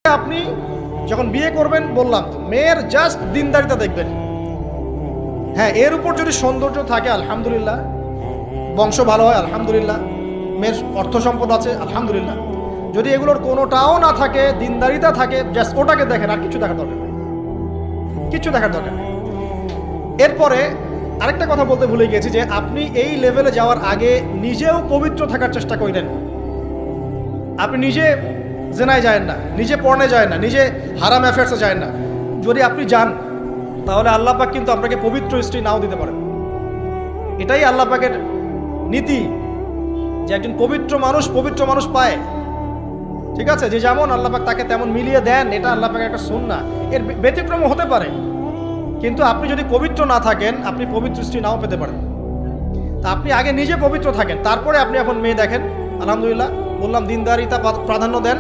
আপনি যখন বিয়ে করবেন বললাম তো মেয়ের জাস্ট দিনদারিতা দেখবেন। হ্যাঁ, এর উপর যদি সৌন্দর্য থাকে আলহামদুলিল্লাহ, বংশ ভালো হয় আলহামদুলিল্লাহ, মেয়ের অর্থ সম্পদ আছে আলহামদুলিল্লাহ। যদি এগুলোর কোনোটাও না থাকে, দিনদারিতা থাকে, জাস্ট ওটাকে দেখেন, আর কিছু দেখার দরকার নেই, কিছু দেখার দরকার নেই। এরপরে আরেকটা কথা বলতে ভুলে গিয়েছি যে আপনি এই লেভেলে যাওয়ার আগে নিজেও পবিত্র থাকার চেষ্টা করেন। আপনি নিজে জেনায় যায় না, নিজে পর্নে যায় না, নিজে হারাম অ্যাফেয়ার্সে যায় না। যদি আপনি যান তাহলে আল্লাহ পাক কিন্তু আপনাকে পবিত্র স্ত্রী নাও দিতে পারেন। এটাই আল্লাহ পাকের নীতি যে একজন পবিত্র মানুষ পায়। ঠিক আছে, যে যেমন আল্লাহ পাক তাকে তেমন মিলিয়ে দেন, এটা আল্লাহ পাকের একটা সুন্নাহ। এর ব্যতিক্রম হতে পারে, কিন্তু আপনি যদি পবিত্র না থাকেন আপনি পবিত্র স্ত্রী নাও পেতে পারেন। তা আপনি আগে নিজে পবিত্র থাকেন, তারপরে আপনি এখন মেয়ে দেখেন। আলহামদুলিল্লাহ বললাম, দিনদারিতা প্রাধান্য দেন।